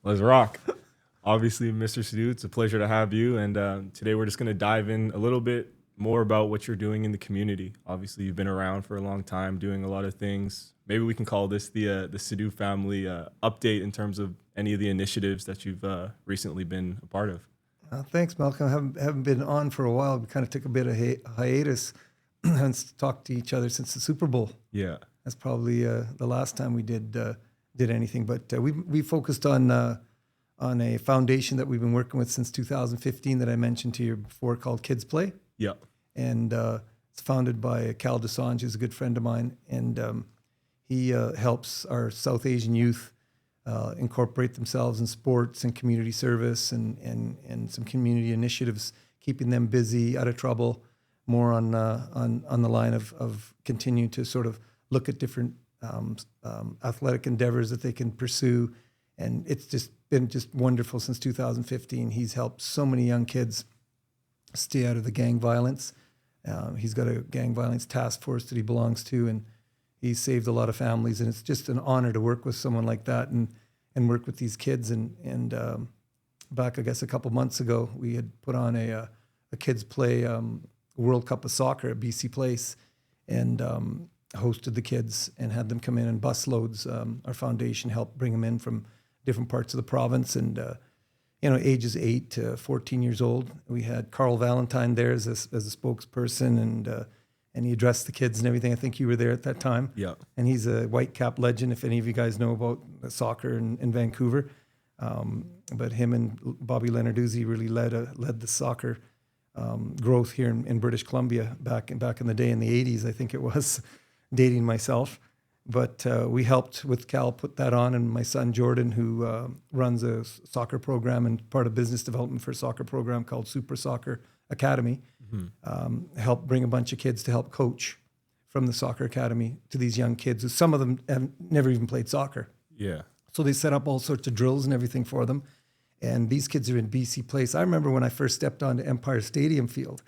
Let's rock. Obviously, Mr. Sadu, it's a pleasure to have you. And today we're just going to dive in a little bit more about what you're doing in the community. Obviously, you've been around for a long time doing a lot of things. Maybe we can call this the Sadu family update in terms of any of the initiatives that you've recently been a part of. Thanks, Malcolm. I haven't been on for a while. We kind of took a bit of hiatus and talked to each other since the Super Bowl. Yeah. That's probably the last time we did anything. But we focused on a foundation that we've been working with since 2015 that I mentioned to you before, called Kids Play. Yeah. And it's founded by Cal Desange, who's a good friend of mine, and he helps our South Asian youth incorporate themselves in sports and community service and some community initiatives, keeping them busy, out of trouble, more on the line of continuing to sort of look at different athletic endeavors that they can pursue. And it's just been wonderful since 2015. He's helped so many young kids stay out of the gang violence. He's got a gang violence task force that he belongs to, and he's saved a lot of families. And it's just an honor to work with someone like that and work with these kids. And back, I guess, a couple months ago, we had put on a Kids Play World Cup of Soccer at BC Place, and hosted the kids and had them come in in busloads. Our foundation helped bring them in from different parts of the province, and ages 8 to 14 years old. We had Carl Valentine there as a spokesperson, and he addressed the kids and everything. I think you were there at that time. Yeah. And he's a Whitecap legend, if any of you guys know about soccer in Vancouver. But him and Bobby Leonarduzzi really led the soccer growth here in British Columbia back in the day in the 80s, I think it was, dating myself. But we helped with Cal put that on, and my son Jordan, who runs a soccer program and part of business development for a soccer program called Super Soccer Academy, helped bring a bunch of kids to help coach from the soccer academy to these young kids, who some of them have never even played soccer. Yeah. So they set up all sorts of drills and everything for them. And these kids are in BC Place. I remember when I first stepped onto Empire Stadium field,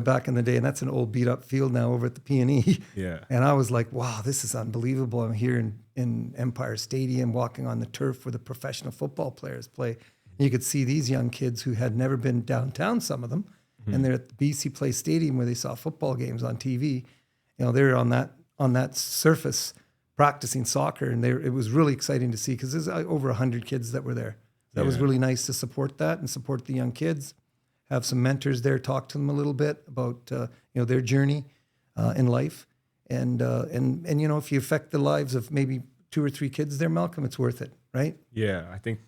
back in the day, and that's an old beat up field now over at the P&E. Yeah. And I was like, wow, this is unbelievable. I'm here in Empire Stadium walking on the turf where the professional football players play. And you could see these young kids who had never been downtown, some of them, and they're at the BC Place Stadium where they saw football games on TV. They're on that surface practicing soccer, and it was really exciting to see, because there's over 100 kids that were there. That was really nice to support that and support the young kids. Have some mentors there, talk to them a little bit about their journey in life, and if you affect the lives of maybe 2 or 3 kids there, Malcolm, it's worth it, right? Yeah, I think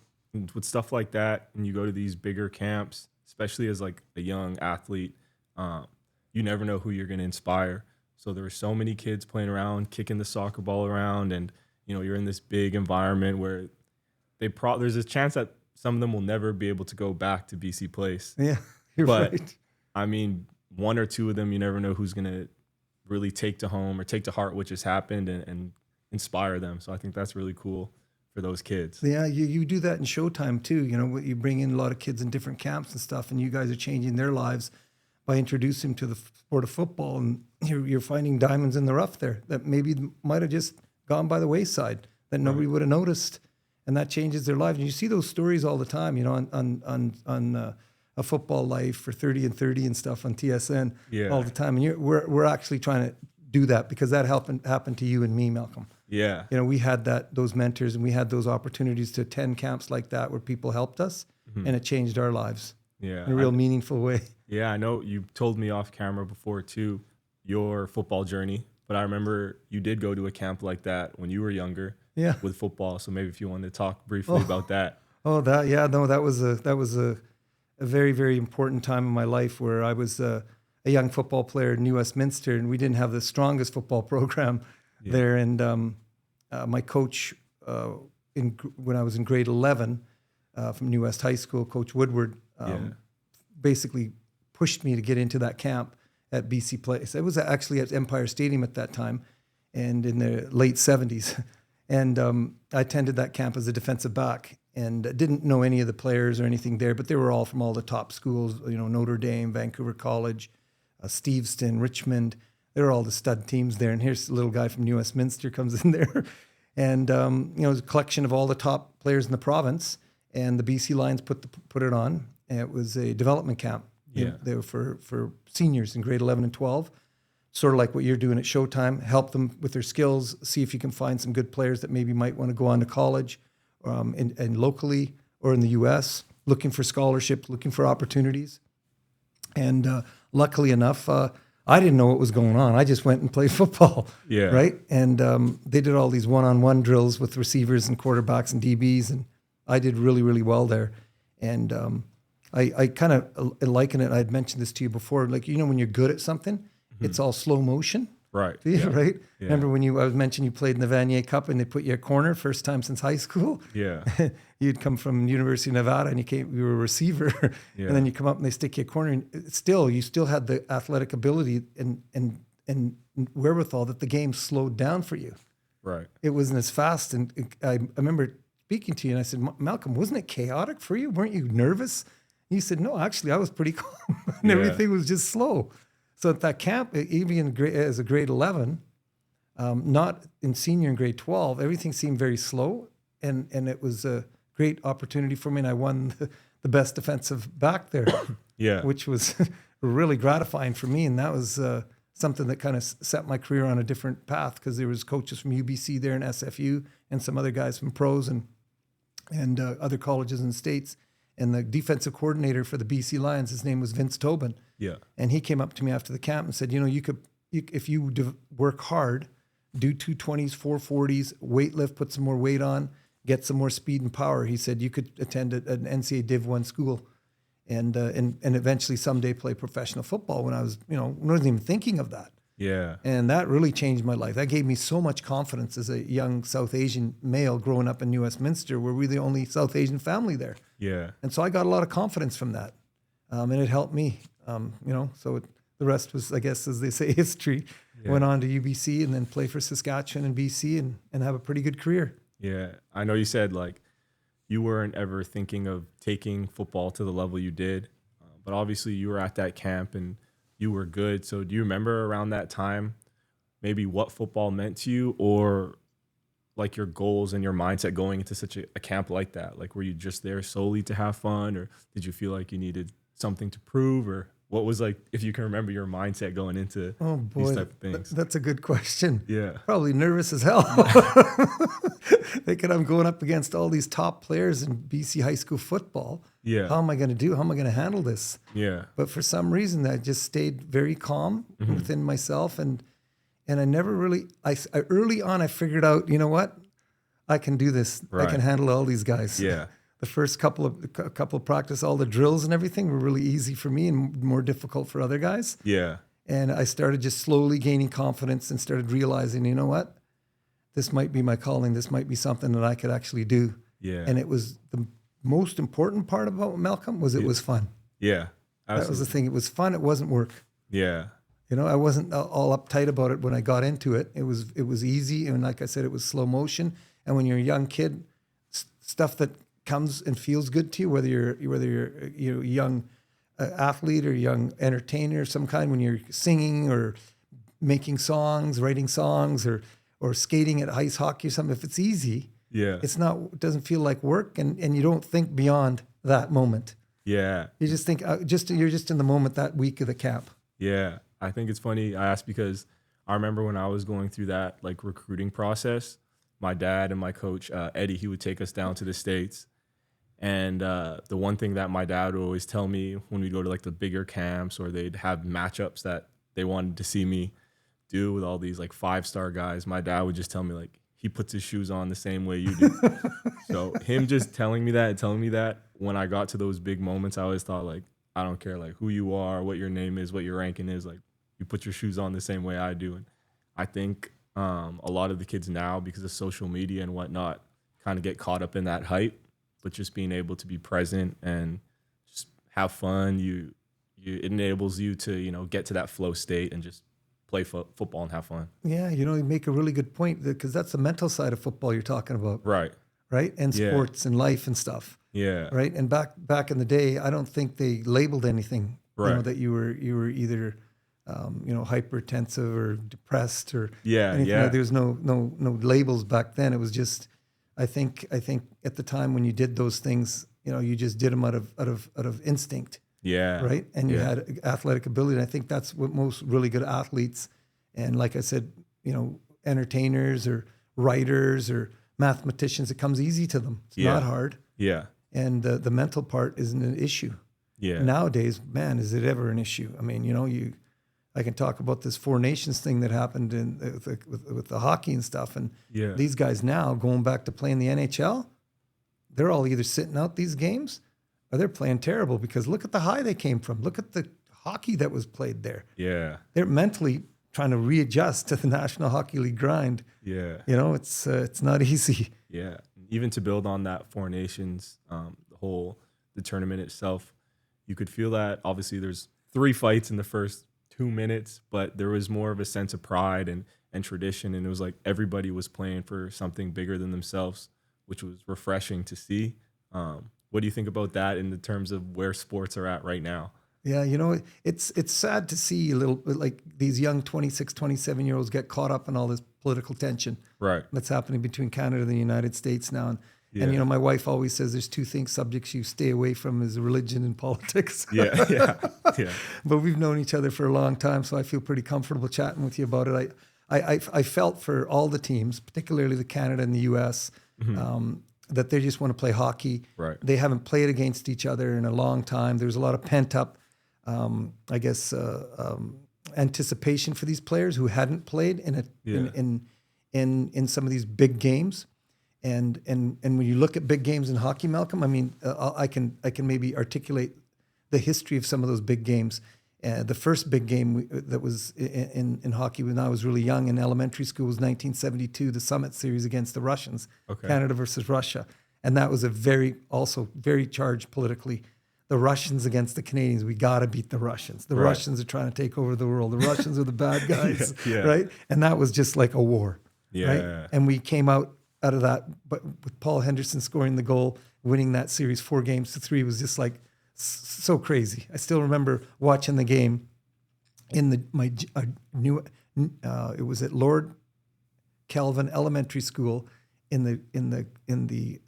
with stuff like that, and you go to these bigger camps, especially as like a young athlete, you never know who you're going to inspire. So there were so many kids playing around, kicking the soccer ball around, and you're in this big environment where there's a chance that some of them will never be able to go back to BC Place. Yeah, you're right. I mean, 1 or 2 of them, you never know who's going to really take to home or take to heart what just happened and inspire them. So I think that's really cool for those kids. Yeah, you do that in Showtime too. You bring in a lot of kids in different camps and stuff, and you guys are changing their lives by introducing them to the sport of football, and you're finding diamonds in the rough there that maybe might have just gone by the wayside, that nobody would have noticed, and that changes their lives. And you see those stories all the time, on A Football Life for 30 and 30 and stuff on TSN all the time. And we're actually trying to do that, because that happened to you and me, Malcolm. Yeah. We had those mentors, and we had those opportunities to attend camps like that where people helped us, and it changed our lives in a real meaningful way. Yeah, I know you told me off camera before too, your football journey, but I remember you did go to a camp like that when you were younger with football. So maybe if you wanted to talk briefly about that. That was a very, very important time in my life, where I was a young football player in New Westminster, and we didn't have the strongest football program there. And my coach, when I was in grade 11 from New West High School, Coach Woodward, basically pushed me to get into that camp at BC Place. It was actually at Empire Stadium at that time, and in the late 70s. And I attended that camp as a defensive back, and didn't know any of the players or anything there, but they were all from all the top schools, Notre Dame, Vancouver College, Steveston, Richmond. They were all the stud teams there. And here's a little guy from New Westminster comes in there. And, it was a collection of all the top players in the province. and the BC Lions put it on. And it was a development camp. They were for seniors in grade 11 and 12, sort of like what you're doing at Showtime. Help them with their skills, see if you can find some good players that maybe might want to go on to college, and locally or in the U.S., looking for scholarships, looking for opportunities. And luckily enough, I didn't know what was going on. I just went and played football, right? And they did all these one-on-one drills with receivers and quarterbacks and DBs, and I did really, really well there. And I kind of liken it. I'd mentioned this to you before. Like, when you're good at something, it's all slow motion. Right. Right. Yeah. Remember when I was mentioning you played in the Vanier Cup and they put you at corner first time since high school? Yeah. You'd come from University of Nevada and you were a receiver, and then you come up and they stick you at corner. And you still had the athletic ability and wherewithal that the game slowed down for you. Right. It wasn't as fast. And I remember speaking to you and I said, Malcolm, wasn't it chaotic for you? Weren't you nervous? And you said, no, actually, I was pretty calm and everything was just slow. So at that camp, even as a grade 11, not in senior and grade 12, everything seemed very slow. And it was a great opportunity for me. And I won the best defensive back there, which was really gratifying for me. And that was something that kind of set my career on a different path, because there was coaches from UBC there and SFU and some other guys from pros and other colleges in the States. And the defensive coordinator for the BC Lions, his name was Vince Tobin. Yeah. And he came up to me after the camp and said, if you work hard, do 220s, 440s, weight lift, put some more weight on, get some more speed and power. He said you could attend an NCAA Div 1 school and eventually someday play professional football. When I was, wasn't even thinking of that. Yeah. And that really changed my life. That gave me so much confidence as a young South Asian male growing up in New Westminster, where we're the only South Asian family there. Yeah. And so I got a lot of confidence from that. And it helped me, so the rest was, I guess, as they say, history. Yeah. Went on to UBC and then play for Saskatchewan and BC and have a pretty good career. Yeah. I know you said you weren't ever thinking of taking football to the level you did, but obviously you were at that camp and you were good. So do you remember around that time maybe what football meant to you, or your goals and your mindset going into such a camp like that? Were you just there solely to have fun, or did you feel like you needed something to prove, or what was if you can remember your mindset going into these type of things? That's a good question. Yeah. Probably nervous as hell. Thinking I'm going up against all these top players in BC high school football. Yeah. How am I going to do? How am I going to handle this? Yeah. But for some reason, I just stayed very calm within myself. And I never really, early on, I figured out, you know what? I can do this. Right. I can handle all these guys. Yeah. The first couple of practice, all the drills and everything were really easy for me and more difficult for other guys. Yeah. And I started just slowly gaining confidence and started realizing, you know what? This might be my calling. This might be something that I could actually do. Yeah. And it was the most important part about Malcolm was it was fun. Yeah. Absolutely. That was the thing. It was fun. It wasn't work. Yeah. I wasn't all uptight about it when I got into it. It was easy. And like I said, it was slow motion. And when you're a young kid, stuff that comes and feels good to you, whether you're a young athlete or young entertainer of some kind, when you're singing or making songs, writing songs, or skating at ice hockey or something, if it's easy, it doesn't feel like work, and you don't think beyond that moment. Yeah. You just think you're just in the moment that week of the camp. Yeah. I think it's funny I asked because I remember when I was going through that recruiting process, my dad and my coach, Eddie, he would take us down to the States. And the one thing that my dad would always tell me when we'd go to the bigger camps, or they'd have matchups that they wanted to see me do with all these 5-star guys, my dad would just tell me he puts his shoes on the same way you do. So him just telling me that when I got to those big moments, I always thought I don't care who you are, what your name is, what your ranking is, you put your shoes on the same way I do. And I think a lot of the kids now, because of social media and whatnot, kind of get caught up in that hype. But just being able to be present and just have fun, it enables you to get to that flow state and just play football and have fun. Yeah, you make a really good point, because that's the mental side of football you're talking about. Right. Right? And sports and life and stuff. Yeah. Right? And back in the day, I don't think they labeled anything. Right. That you were either hypertensive or depressed or anything. There was no labels back then. It was just I think at the time when you did those things, you just did them out of instinct, Yeah. right? And you Yeah. had athletic ability. And I think that's what most really good athletes, and like I said, entertainers or writers or mathematicians, it comes easy to them. It's Yeah. not hard. Yeah. And the mental part isn't an issue. Yeah. Nowadays, man, is it ever an issue? I mean, I can talk about this Four Nations thing that happened with the hockey and stuff. And Yeah. these guys now going back to playing the NHL, they're all either sitting out these games or they're playing terrible, because look at the high they came from. Look at the hockey that was played there. Yeah. They're mentally trying to readjust to the National Hockey League grind. Yeah. It's not easy. Yeah. Even to build on that Four Nations, the tournament itself, you could feel that obviously there's 3 fights in the first 2 minutes, but there was more of a sense of pride and tradition. And it was like everybody was playing for something bigger than themselves, which was refreshing to see. What do you think about that in the terms of where sports are at right now? Yeah, it's sad to see like these young 26, 27-year-olds get caught up in all this political tension Right. that's happening between Canada and the United States now. And Yeah. my wife always says there's 2 subjects you stay away from is religion and politics. Yeah. Yeah. Yeah. But we've known each other for a long time, so I feel pretty comfortable chatting with you about it. I felt for all the teams, particularly the Canada and the U.S., that they just want to play hockey. Right. They haven't played against each other in a long time. There's a lot of pent up, anticipation for these players who hadn't played in some of these big games. And when you look at big games in hockey, Malcolm, I mean, I can maybe articulate the history of some of those big games. The first big game that was in hockey when I was really young in elementary school was 1972, the Summit Series against the Russians, Okay. Canada versus Russia. And that was very charged politically. The Russians against the Canadians. We got to beat the Russians. The Right. Russians are trying to take over the world. The Russians are the bad guys, Yeah. right? And that was just like a war, Yeah. right? And we came out of that, but with Paul Henderson scoring the goal, winning that series 4-3 was just like so crazy. I still remember watching the game in it was at Lord Kelvin Elementary School. In the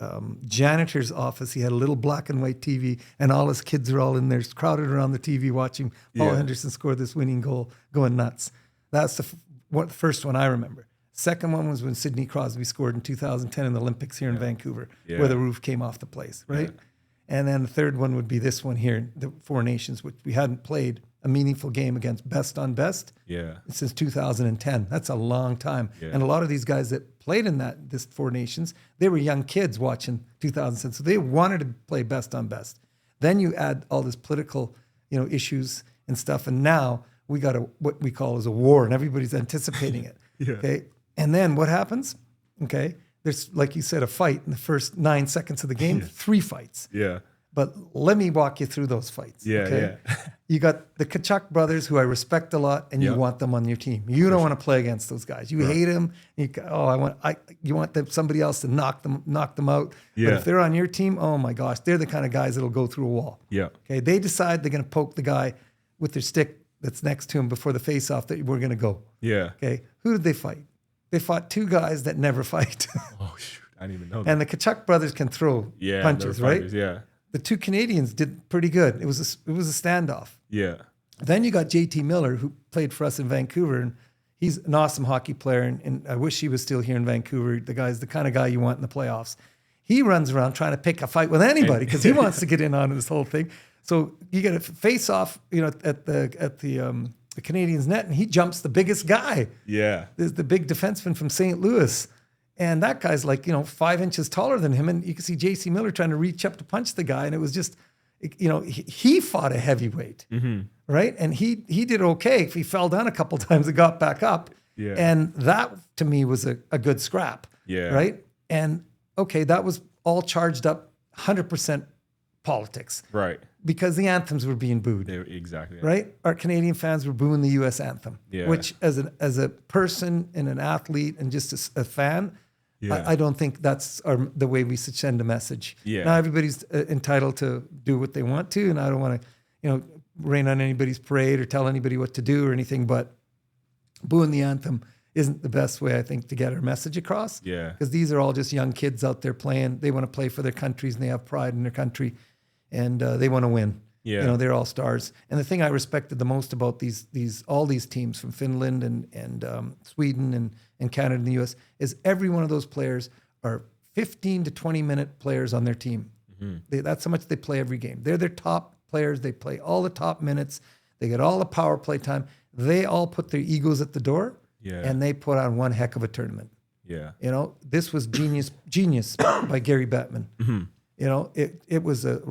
janitor's office, he had a little black and white TV, and all his kids are all in there, crowded around the TV, watching Paul Henderson score this winning goal, going nuts. That's the first one I remember. Second one was when Sidney Crosby scored in 2010 in the Olympics here in Vancouver, where the roof came off the place, right? Yeah. And then the third one would be this one here, the Four Nations, which we hadn't played a meaningful game against best on best since 2010. That's a long time. Yeah. And a lot of these guys that played in this Four Nations, they were young kids watching 2010. So they wanted to play best on best. Then you add all this political, issues and stuff. And now we got what we call as a war, and everybody's anticipating it. Yeah. Okay. And then what happens? Okay. There's, like you said, a fight in the first 9 seconds of the game, 3 fights. Yeah. But let me walk you through those fights. Yeah. Okay? Yeah. You got the Kachuk brothers, who I respect a lot, and you want them on your team. You don't want to play against those guys. You hate them. You want somebody else to knock them out. Yeah. But if they're on your team, oh my gosh, they're the kind of guys that'll go through a wall. Yeah. Okay, they decide they're going to poke the guy with their stick that's next to him before the face-off that we're going to go. Yeah. Okay, who did they fight? They fought 2 guys that never fight. Oh shoot, I didn't even know that. And the Kachuk brothers can throw punches, they were right? fighters, Yeah. The 2 Canadians did pretty good. It was a standoff. Yeah. Then you got JT Miller, who played for us in Vancouver, and he's an awesome hockey player, and I wish he was still here in Vancouver. The guy's the kind of guy you want in the playoffs. He runs around trying to pick a fight with anybody because he wants to get in on this whole thing. So you get a face off, at the Canadians' net, and he jumps the biggest guy. Yeah. There's the big defenseman from St. Louis. And that guy's like, 5 inches taller than him. And you can see JC Miller trying to reach up to punch the guy. And it was just, he fought a heavyweight, right? And he did okay. If he fell down a couple times and got back up. Yeah. And that, to me, was a good scrap. Yeah. Right? And, okay, that was all charged up 100% politics. Right. Because the anthems were being booed. Exactly. Right? Our Canadian fans were booing the U.S. anthem, which as a person and an athlete and just a fan, I don't think that's the way we should send a message. Yeah. Now everybody's entitled to do what they want to, and I don't want to, rain on anybody's parade or tell anybody what to do or anything, but booing the anthem isn't the best way, I think, to get our message across. Yeah. Because these are all just young kids out there playing. They want to play for their countries and they have pride in their country, and they want to win. Yeah. You know, they're all stars. And the thing I respected the most about all these teams from Finland and Sweden and Canada and the U.S. is every one of those players are 15 to 20-minute players on their team. That's how much they play every game. They're their top players. They play all the top minutes. They get all the power play time. They all put their egos at the door, and they put on one heck of a tournament. Yeah. You know, this was genius by Gary Bettman. You know, it was a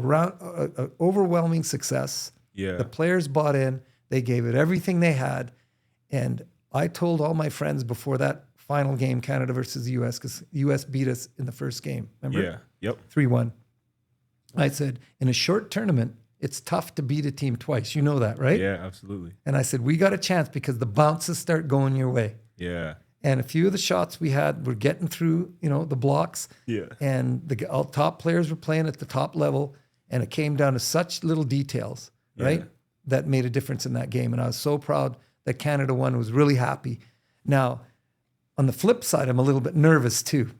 overwhelming success. Yeah. The players bought in. They gave it everything they had. And I told all my friends before that final game, Canada versus the U.S., because the U.S. beat us in the first game. Remember? Yeah. Yep. 3-1. I said, in a short tournament, it's tough to beat a team twice. You know that, right? Yeah, absolutely. And I said, we got a chance because the bounces start going your way. Yeah. And a few of the shots we had were getting through, you know, the blocks. Yeah. And all top players were playing at the top level. And it came down to such little details, right? That made a difference in that game. And I was so proud that Canada won. I was really happy. Now, on the flip side, I'm a little bit nervous too,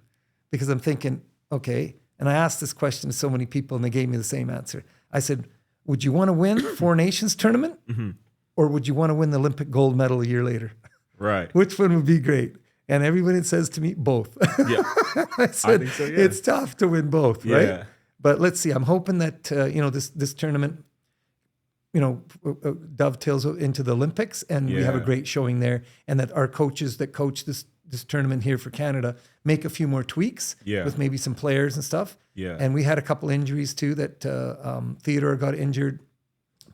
because I'm thinking, okay, and I asked this question to so many people and they gave me the same answer. I said, would you want to win Four Nations tournament or would you want to win the Olympic gold medal a year later? Right. Which one would be great? And everybody says to me, both. Yeah. I said, think so, yeah. it's tough to win both, right? Yeah. But let's see. I'm hoping that, you know, this tournament, you know, dovetails into the Olympics and we have a Yeah. great showing there, and that our coaches that coach this tournament here for Canada make a few more tweaks with maybe some players and stuff. Yeah. And we had a couple injuries too that Theodore got injured.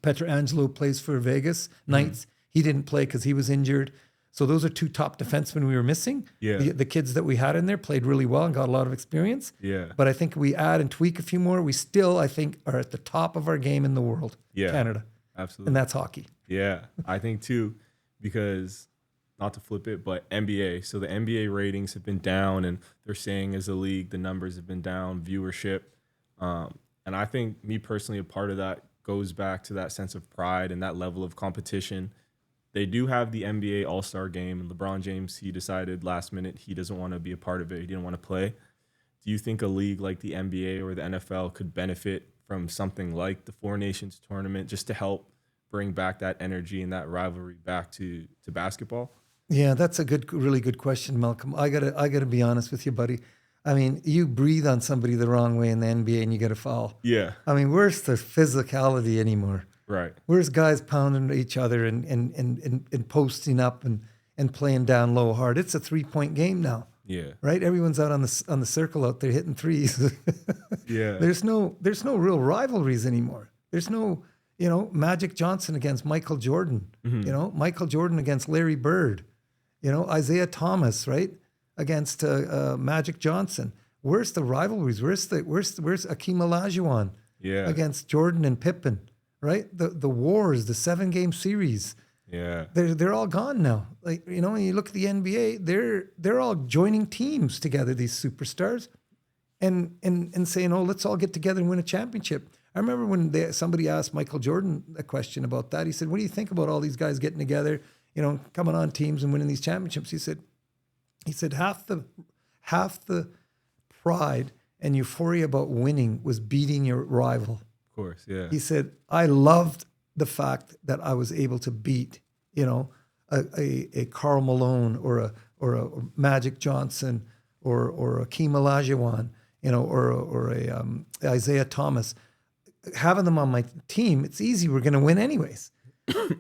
Petrangelo plays for Vegas Knights. He didn't play because he was injured. So those are two top defensemen we were missing. Yeah. The kids that we had in there played really well and got a lot of experience. Yeah. But I think we add and tweak a few more. We still, I think, are at the top of our game in the world, Yeah. Canada. Absolutely. And that's hockey. Yeah, I think too, because not to flip it, but NBA. So the NBA ratings have been down, and they're saying as a league, the numbers have been down, viewership. And I think me personally, a part of that goes back to that sense of pride and that level of competition. They do have the NBA All-Star game, and LeBron James, he decided last minute he doesn't want to be a part of it. He didn't want to play. Do you think a league like the NBA or the NFL could benefit from something like the Four Nations tournament just to help bring back that energy and that rivalry back to basketball? Yeah, that's a really good question, Malcolm. I gotta be honest with you, buddy. I mean, you breathe on somebody the wrong way in the NBA and you get a foul. Yeah. I mean, where's the physicality anymore? Right. Where's guys pounding each other and posting up and playing down low hard? It's a 3-point game now. Yeah. Right? Everyone's out on the circle out there hitting threes. Yeah. There's no real rivalries anymore. There's no, you know, Magic Johnson against Michael Jordan. You know, Michael Jordan against Larry Bird. You know, Isaiah Thomas, right, against Magic Johnson. Where's the rivalries? Where's Akeem Olajuwon against Jordan and Pippen? Right? The wars, the 7-game series. Yeah. They're all gone now. Like, you know, when you look at the NBA, they're all joining teams together, these superstars, and saying, oh, let's all get together and win a championship. I remember when somebody asked Michael Jordan a question about that. He said, what do you think about all these guys getting together, you know, coming on teams and winning these championships? He said half the pride and euphoria about winning was beating your rival. Of course. Yeah. He said, I loved the fact that I was able to beat, you know, a Karl Malone or a Magic Johnson or a Akeem Olajuwon, you know, or a Isaiah Thomas. Having them on my team, it's easy. We're going to win anyways.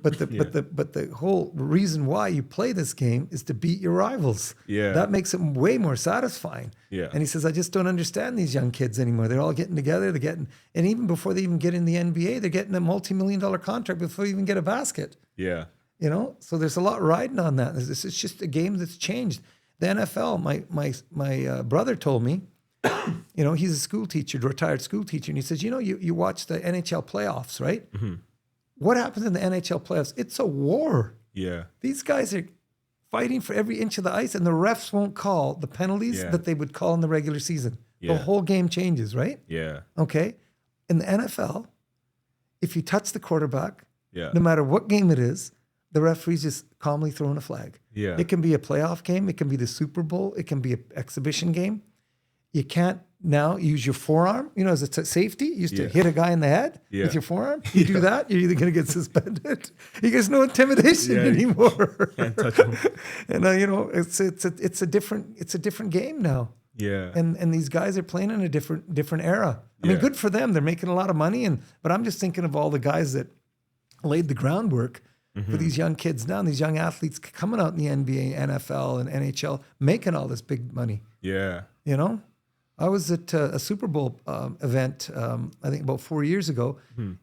But the whole reason why you play this game is to beat your rivals. Yeah. That makes it way more satisfying. Yeah. And he says, I just don't understand these young kids anymore. They're all getting together. And even before they even get in the NBA, they're getting a multi-million-dollar contract before they even get a basket. Yeah. You know, so there's a lot riding on that. It's just a game that's changed. The NFL, my brother told me, you know, he's a school teacher, retired school teacher, and he says, you know, you watch the NHL playoffs, right? Mm-hmm. What happens in the NHL playoffs? It's a war. Yeah. These guys are fighting for every inch of the ice, and the refs won't call the penalties that they would call in the regular season. Yeah. The whole game changes, right? Yeah. Okay. In the NFL, if you touch the quarterback, Yeah. no matter what game it is, the referee's just calmly throwing a flag. Yeah. It can be a playoff game. It can be the Super Bowl. It can be an exhibition game. You can't now use your forearm, as a safety. You used to hit a guy in the head with your forearm. You do that, you're either going to get suspended. There's no intimidation anymore. Can't touch him. And it's a different game now. Yeah. And these guys are playing in a different era. I mean, good for them. They're making a lot of money. But I'm just thinking of all the guys that laid the groundwork for these young kids now, and these young athletes coming out in the NBA, NFL, and NHL, making all this big money. Yeah. I was at a Super Bowl event, I think about 4 years ago,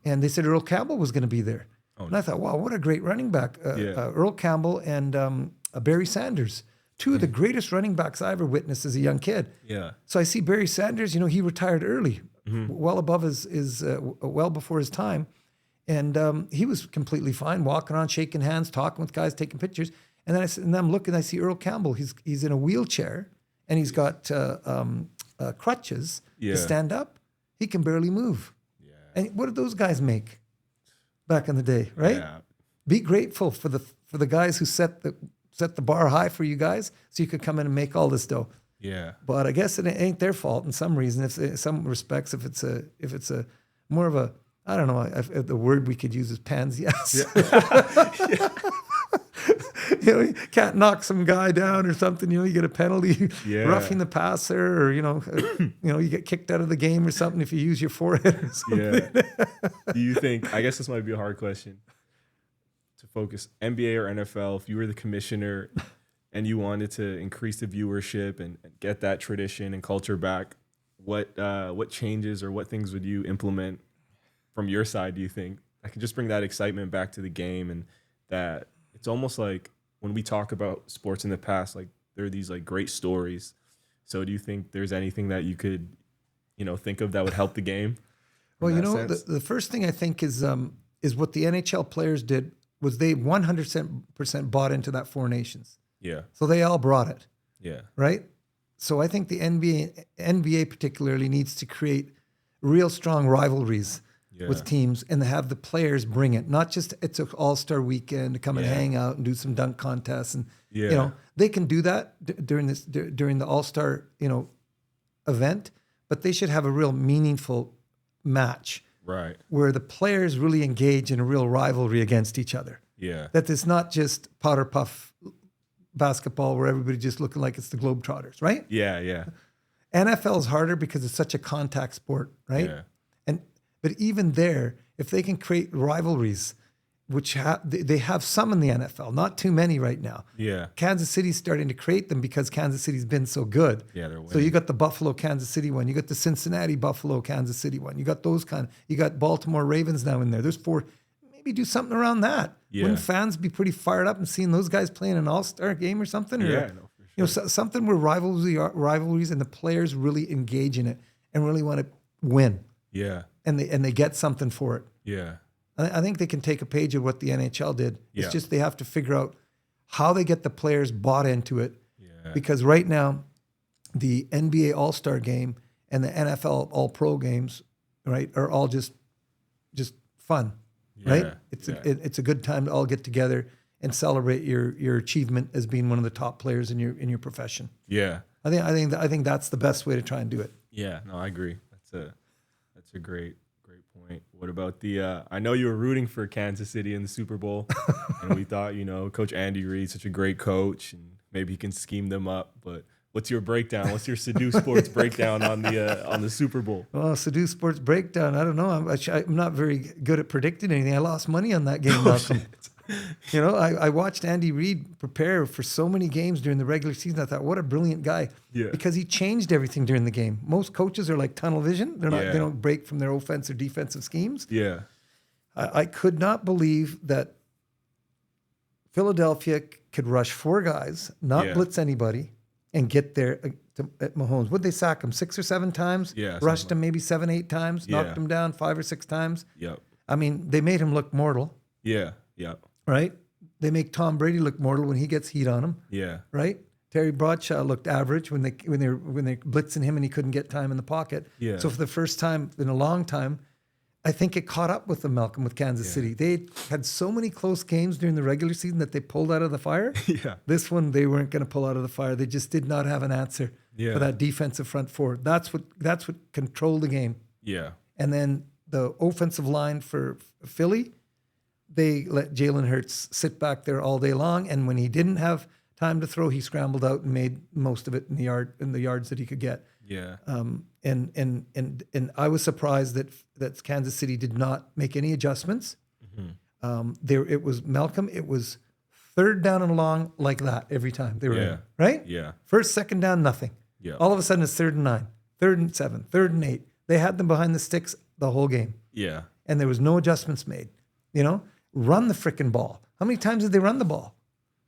and they said Earl Campbell was going to be there. And I thought, wow, what a great running back. Earl Campbell and Barry Sanders, two of the greatest running backs I ever witnessed as a young kid. Yeah. So I see Barry Sanders, he retired early, well above well before his time. And he was completely fine, walking around, shaking hands, talking with guys, taking pictures. And then I'm looking, I see Earl Campbell. He's in a wheelchair, and he's got crutches to stand up. He can barely move. Yeah. And what did those guys make back in the day, right? Yeah. Be grateful for the guys who set the bar high for you guys, so you could come in and make all this dough. Yeah. But I guess it ain't their fault in some reason. In some respects, if it's a more of a, I don't know, if the word we could use is pansy. Yeah. You can't knock some guy down or something. You get a penalty, roughing the passer, or you get kicked out of the game or something if you use your forehead or something. Yeah. Do you think? I guess this might be a hard question to focus. NBA or NFL? If you were the commissioner and you wanted to increase the viewership and get that tradition and culture back, what changes or what things would you implement from your side? Do you think that could just bring that excitement back to the game, and that it's almost like when we talk about sports in the past, like there are these like great stories. So do you think there's anything that you could, think of that would help the game? Well, the first thing I think is what the NHL players did was they 100% bought into that Four Nations. Yeah. So they all brought it. Yeah. Right? So I think the NBA particularly needs to create real strong rivalries with teams and have the players bring it. Not just it's an all-star weekend to come and hang out and do some dunk contests. And, they can do that during the all-star, event, but they should have a real meaningful match. Right. Where the players really engage in a real rivalry against each other. Yeah. That it's not just powder puff basketball where everybody just looking like it's the Globetrotters, right? Yeah, yeah. NFL is harder because it's such a contact sport, right? Yeah. But even there, if they can create rivalries, which they have some in the NFL, not too many right now. Yeah. Kansas City's starting to create them because Kansas City's been so good. Yeah, they're winning. So you got the Buffalo Kansas City one, you got the Cincinnati Buffalo Kansas City one, you got those you got Baltimore Ravens now in there. There's four. Maybe do something around that. Yeah. Wouldn't fans be pretty fired up and seeing those guys playing an all-star game or something? Or, no, for sure. Something where rivalries and the players really engage in it and really want to win. Yeah. And they get something for it. Yeah. I think they can take a page of what the NHL did. It's just they have to figure out how they get the players bought into it. Yeah. Because right now, the NBA All-Star Game and the NFL All-Pro games, right, are all just fun, right? It's a good time to all get together and celebrate your achievement as being one of the top players in your profession. Yeah. I think that's the best way to try and do it. Yeah. No, I agree. That's a great point. What about I know you were rooting for Kansas City in the Super Bowl, and we thought, Coach Andy Reid, such a great coach, and maybe he can scheme them up. But what's your breakdown? What's your Sadoo Sports breakdown on the Super Bowl? Well, Sadoo Sports breakdown, I don't know. I'm not very good at predicting anything. I lost money on that game, Malcolm. I watched Andy Reid prepare for so many games during the regular season. I thought, what a brilliant guy. Yeah. Because he changed everything during the game. Most coaches are like tunnel vision. They don't break from their offensive or defensive schemes. Yeah. I could not believe that Philadelphia could rush four guys, not blitz anybody, and get there at Mahomes. Would they sack him 6 or 7 times? Yeah. Rushed him maybe 7, 8 times, knocked him down 5 or 6 times. Yep. I mean, they made him look mortal. Yeah. Yeah. Right? They make Tom Brady look mortal when he gets heat on him. Yeah. Right? Terry Bradshaw looked average when they're blitzing him and he couldn't get time in the pocket. Yeah. So for the first time in a long time, I think it caught up with them, Malcolm, with Kansas City. They had so many close games during the regular season that they pulled out of the fire. Yeah. This one, they weren't going to pull out of the fire. They just did not have an answer for that defensive front four. That's what controlled the game. Yeah. And then the offensive line for Philly, they let Jalen Hurts sit back there all day long. And when he didn't have time to throw, he scrambled out and made most of it in the yards that he could get. Yeah. And I was surprised that Kansas City did not make any adjustments. It was Malcolm. It was third down and long like that every time they were in, right? Yeah. First, second down, nothing. Yeah. All of a sudden, it's 3rd and 9, 3rd and 7, 3rd and 8. They had them behind the sticks the whole game. Yeah. And there was no adjustments made. Run the freaking ball. How many times did they run the ball?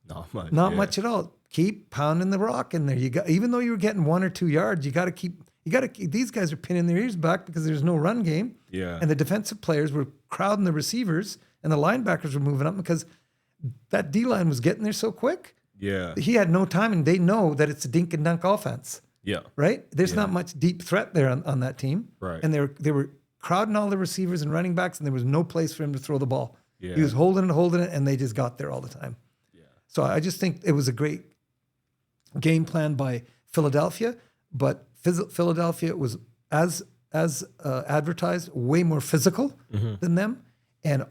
Not much. Not much at all. Keep pounding the rock in there. Even though you were getting 1 or 2 yards, you got to keep. These guys are pinning their ears back because there's no run game. Yeah. And the defensive players were crowding the receivers, and the linebackers were moving up because that D line was getting there so quick. Yeah. He had no time, and they know that it's a dink and dunk offense. Yeah. Right? There's not much deep threat there on that team. Right. And they were crowding all the receivers and running backs, and there was no place for him to throw the ball. Yeah. He was holding it, and they just got there all the time. Yeah. So I just think it was a great game plan by Philadelphia, but Philadelphia was as advertised, way more physical than them. And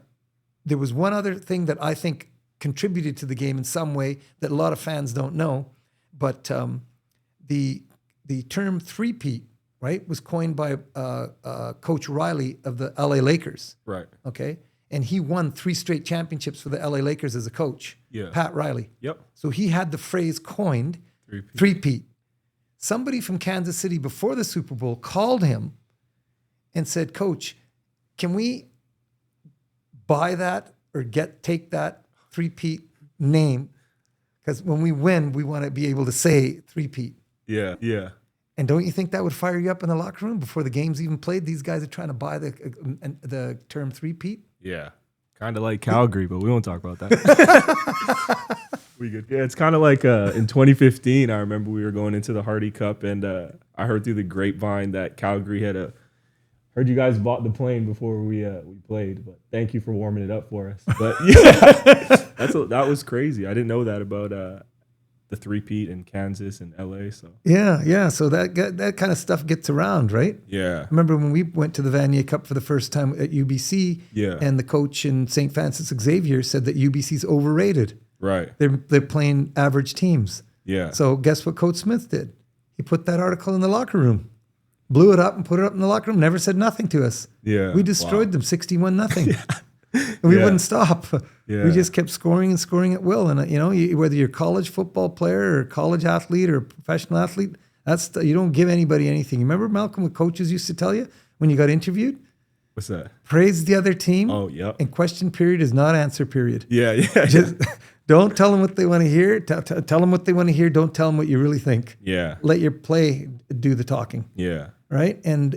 there was one other thing that I think contributed to the game in some way that a lot of fans don't know, but the term three-peat, right, was coined by Coach Riley of the LA Lakers. Right. Okay. And he won 3 straight championships for the LA Lakers as a coach. Yeah. Pat Riley. Yep. So he had the phrase coined, three-peat. Somebody from Kansas City before the Super Bowl called him and said, Coach, can we buy that or take that three-peat name? Because when we win, we want to be able to say three-peat. Yeah. Yeah. And don't you think that would fire you up in the locker room before the game's even played? These guys are trying to buy the term three-peat. Yeah. Kind of like Calgary, but we won't talk about that. We good. Yeah, it's kind of like in 2015, I remember we were going into the Hardy Cup, and I heard through the grapevine that Calgary heard you guys bought the plane before we played, but thank you for warming it up for us. But yeah, that was crazy. I didn't know that about the three-peat in Kansas and LA. So yeah. So that kind of stuff gets around, right? yeah. I remember when we went to the Vanier Cup for the first time at UBC, and the coach in St. Francis Xavier said that UBC's overrated. Right. They're playing average teams. Yeah. So guess what Coach Smith did? He put that article in the locker room, blew it up and put it up in the locker room, never said nothing to us. Yeah. We destroyed them 61-0ing. And we wouldn't stop. Yeah. We just kept scoring and scoring at will. And, whether you're a college football player or a college athlete or a professional athlete, you don't give anybody anything. You remember, Malcolm, what coaches used to tell you when you got interviewed? What's that? Praise the other team. Oh, yep. And question period is not answer period. Yeah. Just don't tell them what they want to hear. Tell them what they want to hear. Don't tell them what you really think. Yeah. Let your play do the talking. Yeah. Right. And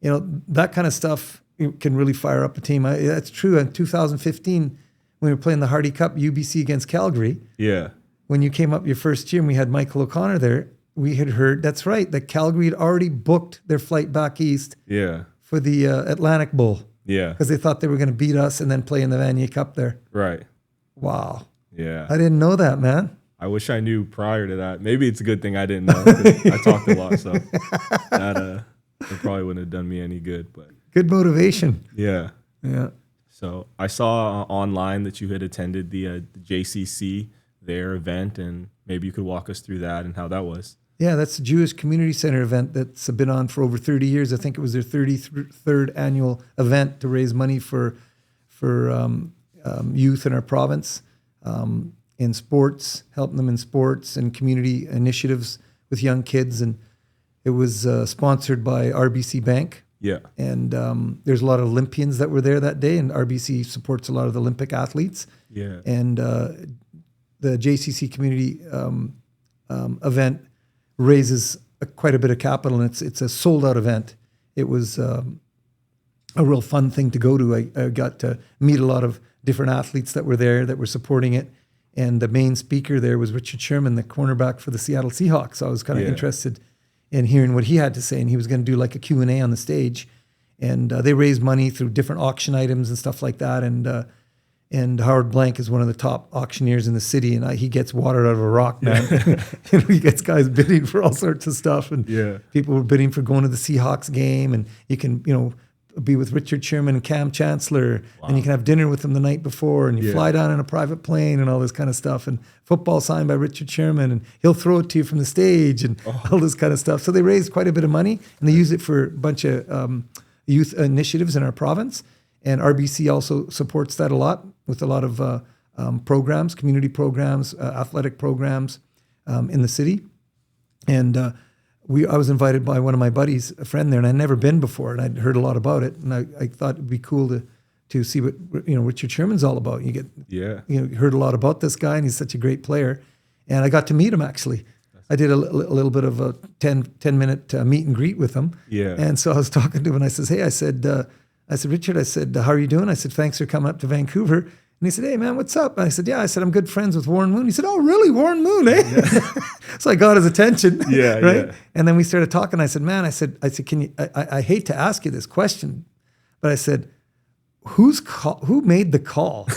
that kind of stuff can really fire up a team. That's true. In 2015, when we were playing the Hardy Cup, UBC against Calgary. Yeah. When you came up your first year and we had Michael O'Connor there, we had heard, that's right, that Calgary had already booked their flight back east. Yeah. For the Atlantic Bowl. Yeah. Because they thought they were going to beat us and then play in the Vanier Cup there. Right. Wow. Yeah. I didn't know that, man. I wish I knew prior to that. Maybe it's a good thing I didn't know. 'Cause I talked a lot, so that probably wouldn't have done me any good. But good motivation. Yeah. Yeah. So I saw online that you had attended the JCC, their event, and maybe you could walk us through that and how that was. Yeah, that's the Jewish Community Center event that's been on for over 30 years. I think it was their 33rd annual event to raise money for youth in our province, in sports, helping them in sports and community initiatives with young kids. And it was sponsored by RBC Bank. Yeah. And there's a lot of Olympians that were there that day, and RBC supports a lot of the Olympic athletes. Yeah. And the JCC community event raises quite a bit of capital, and it's a sold-out event. It was a real fun thing to go to. I got to meet a lot of different athletes that were there that were supporting it, and the main speaker there was Richard Sherman, the cornerback for the Seattle Seahawks. So I was kind of interested in hearing what he had to say, and he was going to do like a Q&A on the stage. And they raise money through different auction items and stuff like that. And Howard Blank is one of the top auctioneers in the city, and he gets water out of a rock, man. He gets guys bidding for all sorts of stuff, and people were bidding for going to the Seahawks game, and you can, be with Richard Sherman and Cam Chancellor, and you can have dinner with them the night before, and you fly down in a private plane and all this kind of stuff, and football signed by Richard Sherman, and he'll throw it to you from the stage, and all this kind of stuff. So they raised quite a bit of money, and they use it for a bunch of youth initiatives in our province. And RBC also supports that a lot with a lot of programs, community programs, athletic programs in the city. And I was invited by one of my buddies, a friend there, and I'd never been before, and I'd heard a lot about it. And I thought it'd be cool to see what Richard Sherman's all about. You heard a lot about this guy, and he's such a great player. And I got to meet him actually. I did a little bit of a 10-minute meet and greet with him. Yeah. And so I was talking to him, and I said, hey, I said, Richard, I said, how are you doing? I said, thanks for coming up to Vancouver. And he said, hey, man, what's up? And I said, yeah. I said, I'm good friends with Warren Moon. He said, oh, really? Warren Moon, eh? Yeah. So I got his attention. Yeah, right? yeah. And then we started talking. I said, man, I said, can you, I hate to ask you this question, but I said, who made the call?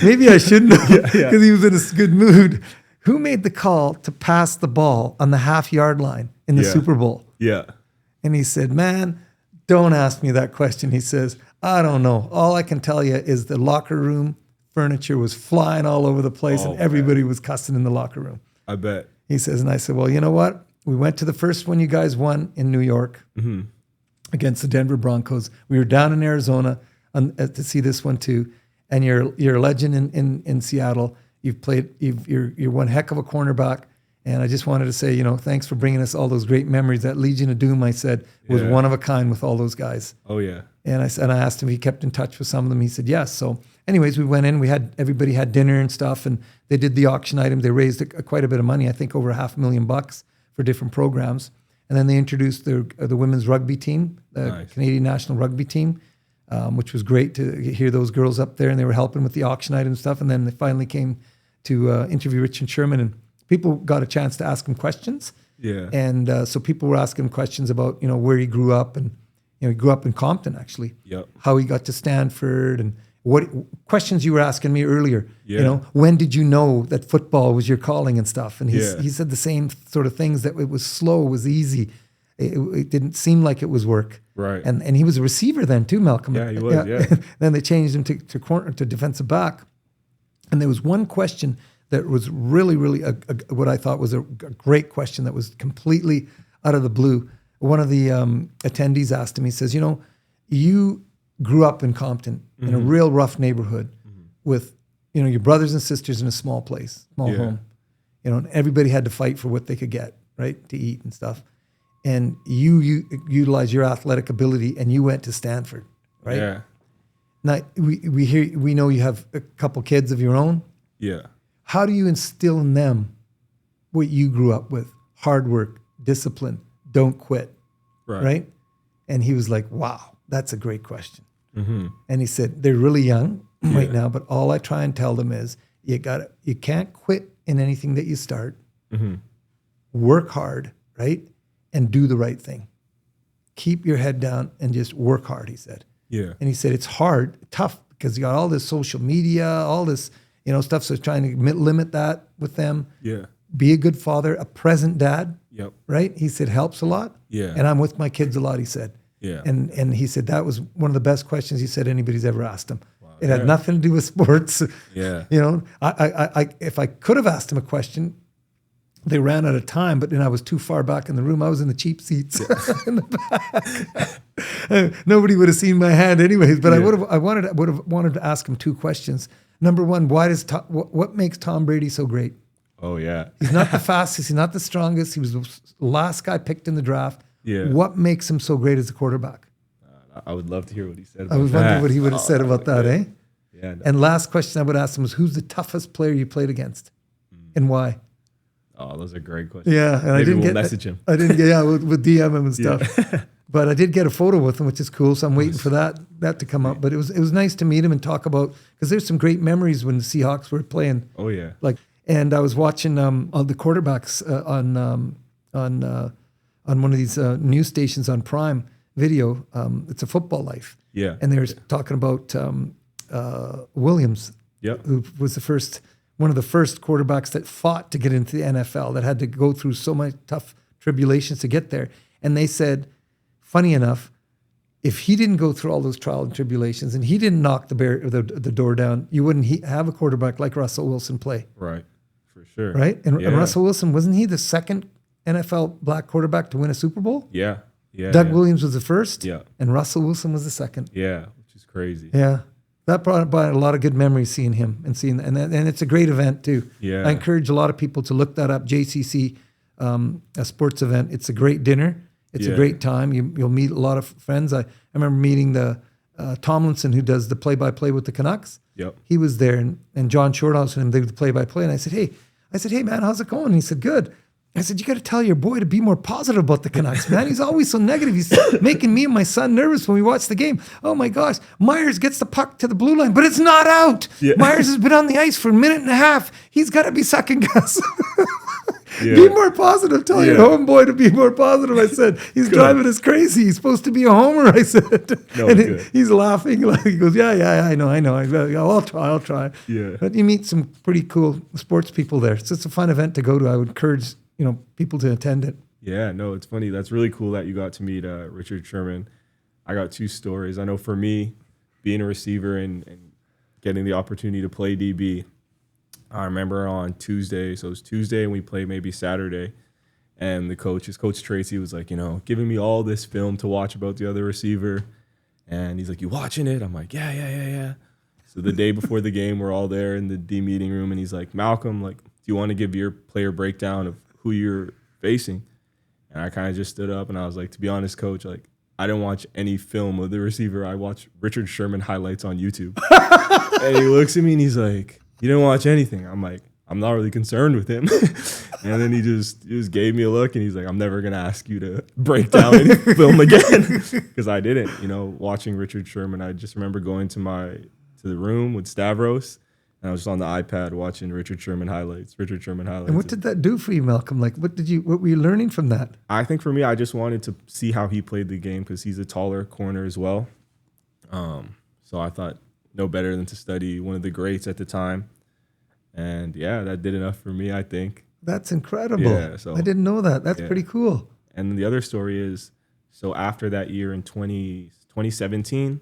Maybe I shouldn't have, because he was in a good mood. Who made the call to pass the ball on the half-yard line in the Super Bowl? Yeah. And he said, man, don't ask me that question. He says, I don't know. All I can tell you is the locker room furniture was flying all over the place, and everybody was cussing in the locker room. I bet. He says, and I said, well, you know what? We went to the first one you guys won in New York against the Denver Broncos. We were down in Arizona to see this one too. And you're a legend in Seattle. You're one heck of a cornerback. And I just wanted to say, thanks for bringing us all those great memories. That Legion of Doom, I said, was one of a kind with all those guys. Oh yeah. And I asked him if he kept in touch with some of them. He said yes. So, anyways, we went in. Everybody had dinner and stuff, and they did the auction item. They raised quite a bit of money. I think over $500,000 for different programs. And then they introduced the women's rugby team, the Canadian national rugby team, which was great to hear those girls up there, and they were helping with the auction item stuff. And then they finally came to interview Richard Sherman, and people got a chance to ask him questions. Yeah. And so people were asking him questions about, where he grew up, and he grew up in Compton actually. Yep. How he got to Stanford, and what questions you were asking me earlier. Yeah. When did you know that football was your calling and stuff? And he said the same sort of things, that it was slow, it was easy. It didn't seem like it was work. Right. And he was a receiver then too, Malcolm. Yeah, he was. Yeah. Then they changed him to defensive back. And there was one question that was really, really what I thought was a great question that was completely out of the blue. One of the attendees asked him, he says, you grew up in Compton in a real rough neighborhood with, your brothers and sisters in a small place, small home. And everybody had to fight for what they could get, right, to eat and stuff. And you utilize your athletic ability, and you went to Stanford, right? Yeah. Now, we know you have a couple kids of your own. Yeah. How do you instill in them what you grew up with? Hard work, discipline, don't quit, right? And he was like, wow, that's a great question. And he said, they're really young right now, but all I try and tell them is, you can't quit in anything that you start. Work hard, right? And do the right thing. Keep your head down and just work hard, he said. Yeah. And he said, it's hard, tough, because you got all this social media, all this, stuff. So trying to limit that with them. Yeah. Be a good father, a present dad. Yep. Right? He said, helps a lot. Yeah. And I'm with my kids a lot, he said. Yeah. And he said, that was one of the best questions he said anybody's ever asked him. Wow. It had nothing to do with sports. Yeah. I if I could have asked him a question, they ran out of time, but then I was too far back in the room. I was in the cheap seats in the back. Nobody would have seen my hand anyways, but I would have wanted to ask him two questions. Number one, what makes Tom Brady so great? Oh yeah. He's not the fastest, he's not the strongest. He was the last guy picked in the draft. Yeah. What makes him so great as a quarterback? I would love to hear what he said about that. I was wondering what he would have said about that, eh? Yeah. No. And last question I would ask him was, who's the toughest player you played against? And why? Oh, those are great questions. Yeah, and Maybe I didn't we'll message him. I didn't get with DM him and stuff. Yeah. But I did get a photo with him, which is cool. So I'm waiting for that to come up. But it was nice to meet him and talk about, because there's some great memories when the Seahawks were playing. Oh yeah. And I was watching all the quarterbacks on one of these news stations on Prime. video. It's a Football Life. Yeah. And they're talking about Williams, Yep. who was one of the first quarterbacks that fought to get into the NFL, that had to go through so many tough tribulations to get there. And they said, funny enough, if he didn't go through all those trials and tribulations and he didn't knock the door down, you wouldn't have a quarterback like Russell Wilson play. Right. For sure. Right? And Yeah. Russell Wilson, wasn't he the second NFL black quarterback to win a Super Bowl? Yeah. Yeah. Doug yeah. Williams was the first, Yeah. and Russell Wilson was the second. Yeah. Which is crazy. Yeah. That brought about a lot of good memories seeing him and it's a great event too. Yeah. I encourage a lot of people to look that up, JCC, a sports event. It's a great dinner. It's a Yeah. great time. You'll meet a lot of friends. I remember meeting the Tomlinson, who does the play-by-play with the Canucks. Yep. He was there, and John Shorthouse and him did the play-by-play. And I said, hey man, how's it going? And he said, good. I said, you got to tell your boy to be more positive about the Canucks, man. He's always so negative. He's making me and my son nervous when we watch the game. Oh my gosh, Myers gets the puck to the blue line, but it's not out. Yeah. Myers has been on the ice for a minute and a half. He's got to be second guess. Yeah. Be more positive. Tell your homeboy to be more positive. I said, he's driving us crazy. He's supposed to be a homer, I said. No, and good. he's laughing. Like, he goes, yeah, I know. I'll try. Yeah. But you meet some pretty cool sports people there. So it's a fun event to go to. I would encourage, people to attend it. Yeah, no, it's funny. That's really cool that you got to meet Richard Sherman. I got two stories. I know for me, being a receiver and getting the opportunity to play DB, I remember on Tuesday, so it was Tuesday and we played maybe Saturday, and Coach Tracy was like, giving me all this film to watch about the other receiver. And he's like, you watching it? I'm like, yeah. So the day before the game, we're all there in the D meeting room, and he's like, Malcolm, like, do you want to give your player breakdown of who you're facing? And I kind of just stood up and I was like, to be honest, Coach, like, I didn't watch any film of the receiver. I watched Richard Sherman highlights on YouTube. And he looks at me and he's like, you didn't watch anything. I'm like, I'm not really concerned with him. And then he just gave me a look and he's like, I'm never going to ask you to break down any film again. Because I didn't, watching Richard Sherman. I just remember going to the room with Stavros, and I was just on the iPad watching Richard Sherman highlights. And what did that do for you, Malcolm? Like, what were you learning from that? I think for me, I just wanted to see how he played the game because he's a taller corner as well. So I thought no better than to study one of the greats at the time. And yeah, that did enough for me, I think. That's incredible. Yeah, so I didn't know that. That's pretty cool. And the other story is, so after that year in 2017,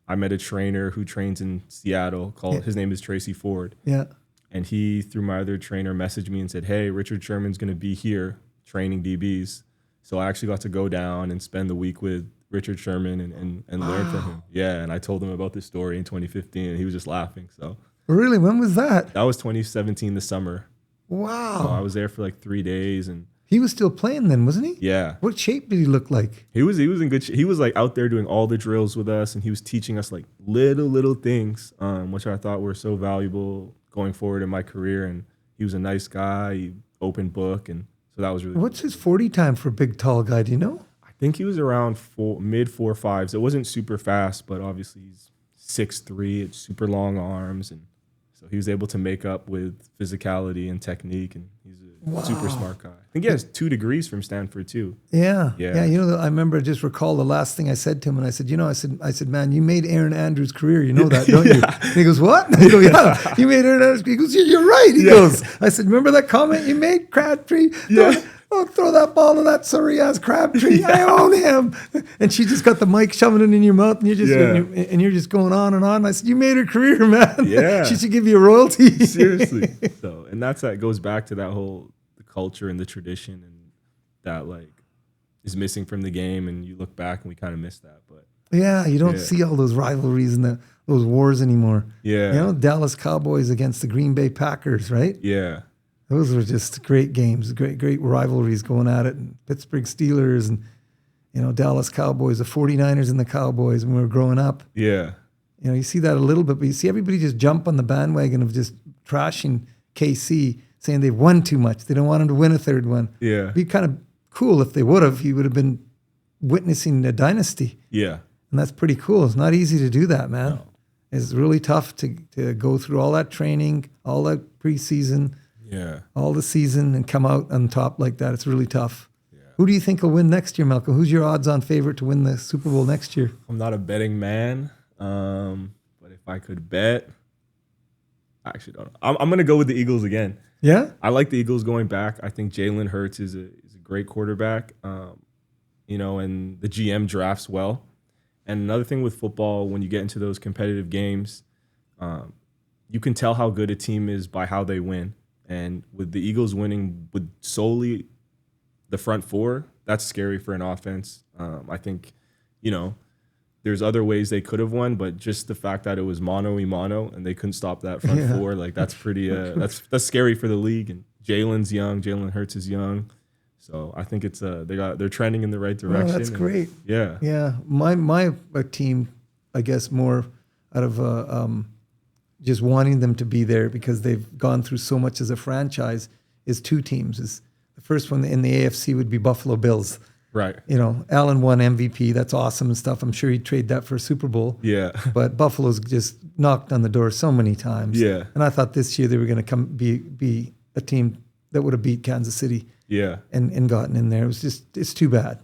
I met a trainer who trains in Seattle his name is Tracy Ford. Yeah. And he, through my other trainer, messaged me and said, hey, Richard Sherman's going to be here training DBs. So I actually got to go down and spend the week with Richard Sherman and learn from him. Yeah, and I told him about this story in 2015, and he was just laughing. So really? When was that? That was 2017, the summer. Wow. So I was there for like 3 days. And he was still playing then, wasn't he? yeah. What shape did he look like? He was in good shape. He was like out there doing all the drills with us, and he was teaching us like little things, which I thought were so valuable going forward in my career. And he was a nice guy, he open book, and so that was really What's his 40 time for a big, tall guy? Do you know? I think he was around mid 4.5s. It wasn't super fast, but obviously he's 6'3", it's super long arms, and so he was able to make up with physicality and technique, and he's a super smart guy. I think he has 2 degrees from Stanford too. Yeah. Yeah. I remember, just recall the last thing I said to him, and I said, man, you made Aaron Andrews' career. You know that, don't you? And he goes, what? And I go, yeah, you made Aaron Andrews. He goes, you're right. He goes, I said, remember that comment you made, Crabtree? Yeah. Don't throw that ball to that sorry-ass Crabtree. I own him. And she just got the mic shoving it in your mouth, and you're just going on and on. And I said, you made her career, man. Yeah. She should give you a royalty. Seriously. So, and that goes back to that whole the culture and the tradition, and that like is missing from the game. And you look back and we kind of miss that. But yeah, you don't see all those rivalries and those wars anymore. Yeah. Dallas Cowboys against the Green Bay Packers, right? Yeah. Those were just great games, great rivalries going at it. And Pittsburgh Steelers and, Dallas Cowboys, the 49ers and the Cowboys when we were growing up. Yeah. You see that a little bit, but you see everybody just jump on the bandwagon of just trashing KC, saying they've won too much. They don't want them to win a third one. Yeah. It'd be kind of cool if they would have. He would have been witnessing a dynasty. Yeah. And that's pretty cool. It's not easy to do that, man. No. It's really tough to go through all that training, all that preseason, Yeah. all the season, and come out on top like that. It's really tough. Yeah. Who do you think will win next year, Malcolm? Who's your odds-on favorite to win the Super Bowl next year? I'm not a betting man, but if I could bet, I actually don't know. I'm going to go with the Eagles again. Yeah? I like the Eagles going back. I think Jalen Hurts is a great quarterback, and the GM drafts well. And another thing with football, when you get into those competitive games, you can tell how good a team is by how they win. And with the Eagles winning with solely the front four, that's scary for an offense. I think, there's other ways they could have won, but just the fact that it was mano-a-mano and they couldn't stop that front four, like that's pretty that's scary for the league. And Jalen's young, Jalen Hurts is young, so I think it's they're trending in the right direction. Oh, that's great. Yeah, yeah. My team, I guess, more out of just wanting them to be there because they've gone through so much as a franchise. Is two teams. Is the first one in the AFC would be Buffalo Bills. right. Allen won MVP. That's awesome and stuff. I'm sure he'd trade that for a Super Bowl. Yeah, But Buffalo's just knocked on the door so many times. Yeah. And I thought this year they were going to be a team that would have beat Kansas City yeah, and gotten in there. It's too bad.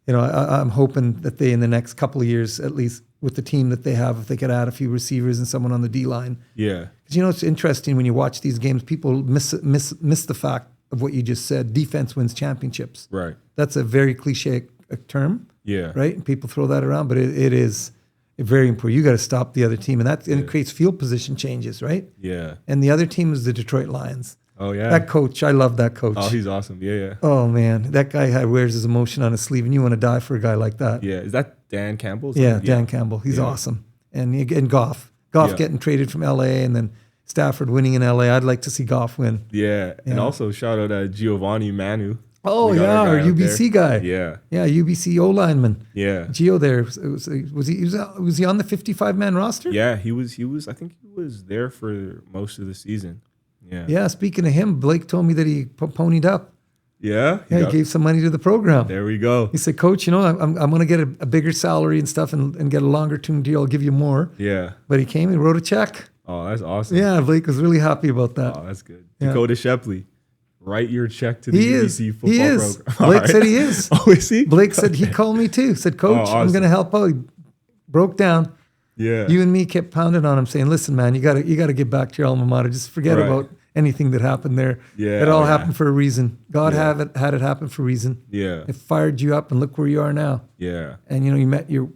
I'm hoping that they, in the next couple of years, at least with the team that they have, if they could add a few receivers and someone on the D-line. yeah, Because, it's interesting when you watch these games, people miss the fact of what you just said. Defense wins championships. right. That's a very cliche term, Yeah, right? And people throw that around, but it is very important. You got to stop the other team, and it creates field position changes, right? yeah. And the other team is the Detroit Lions. Oh yeah. That coach, I love that coach. Oh, he's awesome. Yeah, yeah, Oh man, that guy wears his emotion on his sleeve, and you want to die for a guy like that. yeah. Is that Dan Campbell? Yeah, Dan Campbell, he's awesome. And Goff Yeah. getting traded from LA, and then Stafford winning in LA. I'd like to see Goff win. Yeah, and also shout out to Giovanni Manu. Oh We got yeah, our guy out UBC there. guy. Yeah, Yeah, UBC O lineman. yeah. Gio there was he on the 55-man roster? Yeah, he was. I think he was there for most of the season. Yeah. Yeah. Speaking of him, Blake told me that he ponied up. Yeah. Yeah, he gave some money to the program. There we go. He said, "Coach, I'm going to get a bigger salary and stuff, and get a longer term deal. I'll give you more." Yeah. But he came and wrote a check. Oh, that's awesome. Yeah, Blake was really happy about that. Oh, that's good. Yeah. Dakota Shepley, write your check to the He is. UBC football He is. program. Blake All said he is. Oh, is he? Blake said he called me too. Said, "Coach, I'm awesome. going to help out." He broke down. Yeah. You and me kept pounding on him, saying, "Listen, man, you got to get back to your alma mater. Just forget Right. about anything that happened there. Yeah, It all yeah. happened for a reason. God Yeah. had it happen for a reason. Yeah. It fired you up, and look where you are now. Yeah. And you met your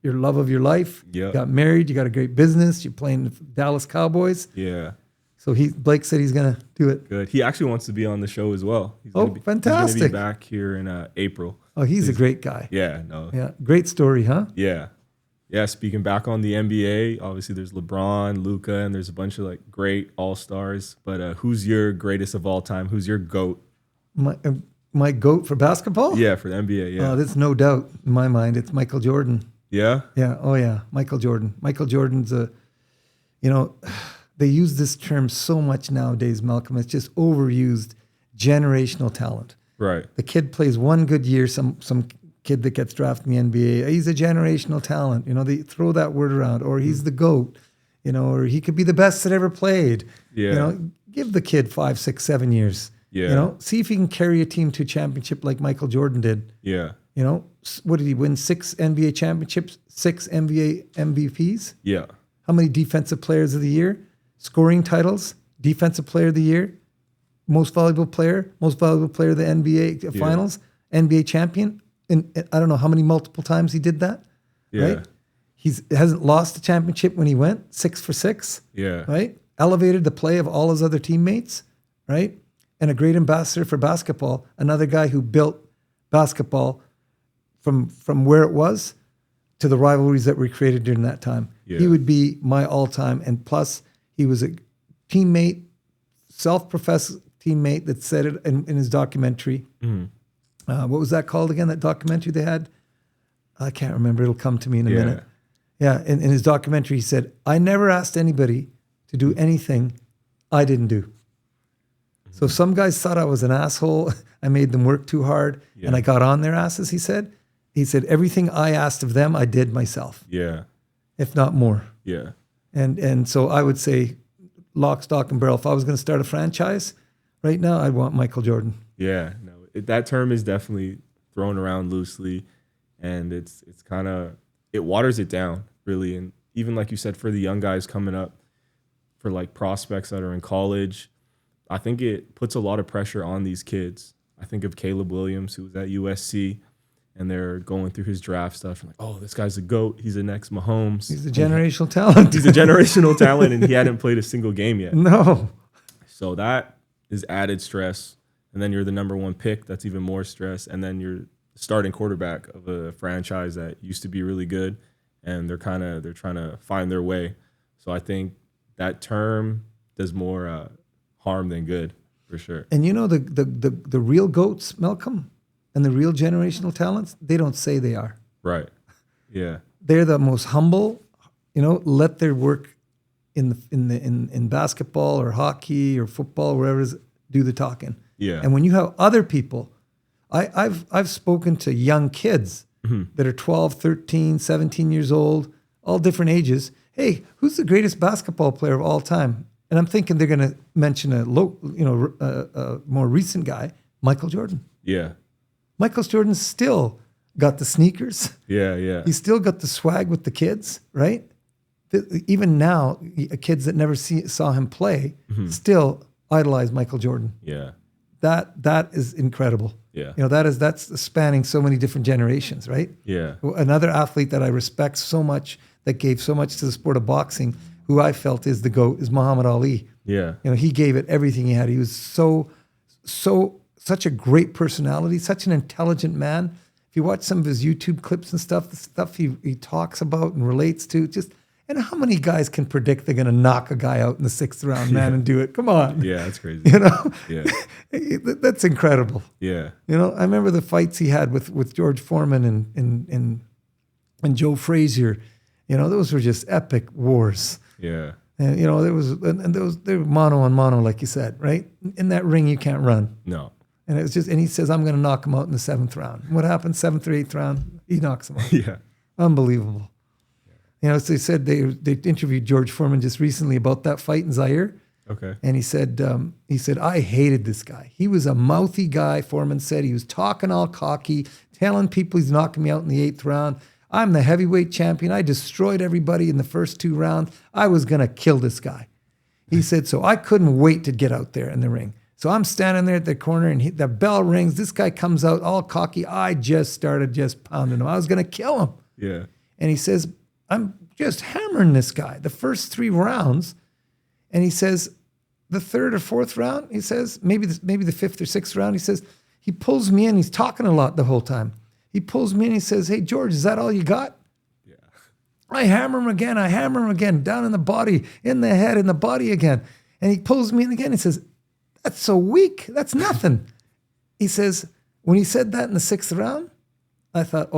love of your life. Yeah. You got married. You got a great business. You're playing the Dallas Cowboys. Yeah. So Blake said he's gonna do it. Good. He actually wants to be on the show as well. He's Oh, gonna be, He's fantastic. gonna be back here in April. Oh, he's a great guy. Yeah. No. Yeah, great story, huh? Yeah. Yeah, speaking back on the NBA, obviously there's LeBron, Luka, and there's a bunch of great all-stars. But who's your greatest of all time? Who's your GOAT? My goat for basketball? Yeah, for the NBA, yeah. Oh, there's no doubt in my mind. It's Michael Jordan. Yeah? Yeah. Oh, yeah. Michael Jordan. Michael Jordan's they use this term so much nowadays, Malcolm. It's just overused. Generational talent. Right. The kid plays one good year. Some kid that gets drafted in the NBA, he's a generational talent. They throw that word around, or he's the GOAT. Or he could be the best that ever played. Yeah. Give the kid 5, 6, 7 years. Yeah. See if he can carry a team to a championship like Michael Jordan did. Yeah. What did he win? 6 NBA championships, 6 NBA MVPs. Yeah. How many defensive players of the year? Scoring titles, defensive player of the year, most valuable player of the NBA finals, NBA champion. And I don't know how many multiple times he did that. Yeah. Right? He hasn't lost a championship when he went 6 for 6. Yeah. Right? Elevated the play of all his other teammates. Right? And a great ambassador for basketball. Another guy who built basketball from where it was to the rivalries that were created during that time. Yeah. He would be my all-time. And plus, he was a teammate, self-professed teammate that said it in his documentary. What was that called again, that documentary they had? I can't remember. It'll come to me in a minute. Yeah, in his documentary, he said, "I never asked anybody to do anything I didn't do." So if some guys thought I was an asshole, I made them work too hard, and I got on their asses, he said, everything I asked of them, I did myself, Yeah. if not more. Yeah. And so I would say lock, stock, and barrel. If I was going to start a franchise right now, I'd want Michael Jordan. Yeah. No, that term is definitely thrown around loosely, and it's kind of, it waters it down really. And even like you said, for the young guys coming up, for like prospects that are in college, I think it puts a lot of pressure on these kids. I think of Caleb Williams, who was at USC, and they're going through his draft stuff. And like, oh, this guy's a GOAT. He's the next Mahomes. He's a generational talent. He's a generational talent, and he hadn't played a single game yet. No. So that is added stress. And then you're the number one pick. That's even more stress. And then you're starting quarterback of a franchise that used to be really good, and they're trying to find their way. So I think that term does more harm than good, for sure. And you know the real GOATs, Malcolm, and the real generational talents, they don't say they are. Right. Yeah. They're the most humble, let their work in basketball or hockey or football, wherever it is, do the talking. Yeah. And when you have other people, I've spoken to young kids that are 12, 13, 17 years old, all different ages. Hey, who's the greatest basketball player of all time? And I'm thinking they're going to mention a more recent guy, Michael Jordan. Yeah. Michael Jordan still got the sneakers. Yeah, yeah. He's still got the swag with the kids, right? Even now, kids that never saw him play still idolize Michael Jordan. Yeah. That is incredible. Yeah. That's spanning so many different generations, right? Yeah. Another athlete that I respect so much, that gave so much to the sport of boxing, who I felt is the GOAT, is Muhammad Ali. Yeah. He gave it everything he had. He was such a great personality, such an intelligent man. If you watch some of his YouTube clips and stuff, the stuff he talks about and relates to, and how many guys can predict they're going to knock a guy out in the 6th round, man, and do it? Come on. Yeah, that's crazy. Yeah. That's incredible. Yeah. I remember the fights he had with George Foreman and Joe Frazier. Those were just epic wars. Yeah. And they were mano on mano, like you said, right? In that ring, you can't run. No. And he says, I'm going to knock him out in the 7th round. What happened? 7th or 8th round, he knocks him out. Yeah. Unbelievable. So they said they interviewed George Foreman just recently about that fight in Zaire. Okay. And he said, I hated this guy. He was a mouthy guy, Foreman said. He was talking all cocky, telling people he's knocking me out in the 8th round. I'm the heavyweight champion. I destroyed everybody in the first 2 rounds. I was going to kill this guy. He said, so I couldn't wait to get out there in the ring. So I'm standing there at the corner, and the bell rings. This guy comes out all cocky. I just started pounding him. I was going to kill him. Yeah. And he says, I'm just hammering this guy the first 3 rounds. And he says, the 3rd or 4th round, he says, maybe the 5th or 6th round, he says, he pulls me in. He's talking a lot the whole time. He pulls me in. He says, hey, George, is that all you got? Yeah. I hammer him again, down in the body, in the head, in the body again. And he pulls me in again. He says, that's so weak. That's nothing. He says, when he said that in the 6th round, I thought,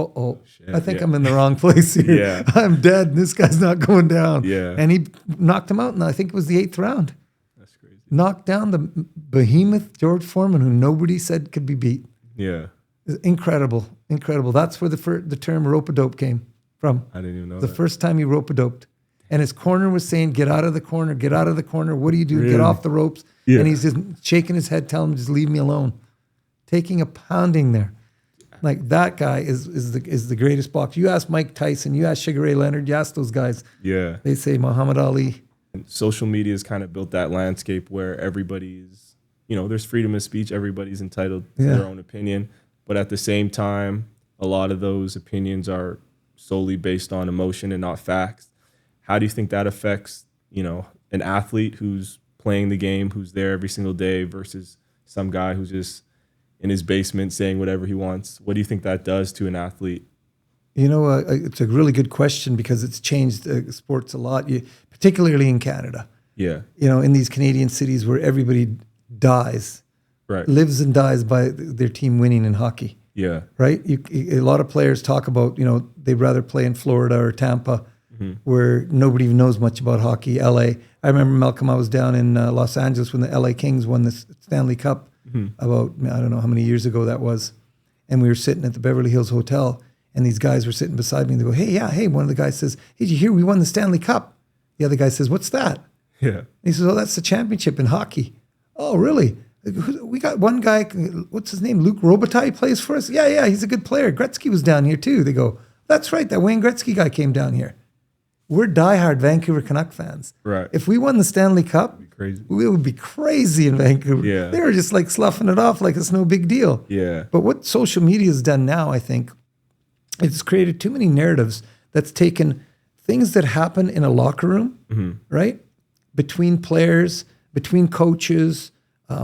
I think I'm in the wrong place here. Yeah. I'm dead, and this guy's not going down. Yeah. And he knocked him out, and I think it was the 8th round. That's crazy. Knocked down the behemoth George Foreman, who nobody said could be beat. Yeah. Incredible. That's where the term rope-a-dope came from. I didn't even know The that. first time he rope-a-doped. And his corner was saying, get out of the corner, get out of the corner. What do you do? Really? Get off the ropes. Yeah. And he's just shaking his head, telling him, just leave me alone. Taking a pounding there. Like, that guy is the greatest boxer. You ask Mike Tyson, you ask Sugar Ray Leonard, you ask those guys. Yeah. They say Muhammad Ali. And social media has kind of built that landscape where everybody's, there's freedom of speech. Everybody's entitled to their own opinion. But at the same time, a lot of those opinions are solely based on emotion and not facts. How do you think that affects, an athlete who's playing the game, who's there every single day, versus some guy who's just in his basement saying whatever he wants? What do you think that does to an athlete? It's a really good question, because it's changed sports a lot, particularly in Canada. Yeah. In these Canadian cities where everybody dies, Right. lives and dies by their team winning in hockey. Yeah. Right? A lot of players talk about, they'd rather play in Florida or Tampa, where nobody even knows much about hockey. LA. I remember, Malcolm, I was down in Los Angeles when the LA Kings won the Stanley Cup about, I don't know how many years ago that was. And we were sitting at the Beverly Hills Hotel, and these guys were sitting beside me, and they go, hey, one of the guys says, hey, did you hear we won the Stanley Cup? The other guy says, what's that? Yeah. And he says, oh, that's the championship in hockey. Oh, really? We got one guy, what's his name? Luke Robitaille plays for us. Yeah, he's a good player. Gretzky was down here too. They go, that's right, that Wayne Gretzky guy came down here. We're diehard Vancouver Canuck fans. Right. If we won the Stanley Cup, Crazy. we would be crazy in Vancouver. Yeah. They were just like sloughing it off like it's no big deal. Yeah. But what social media has done now, I think, it's created too many narratives that's taken things that happen in a locker room, right? Between players, between coaches,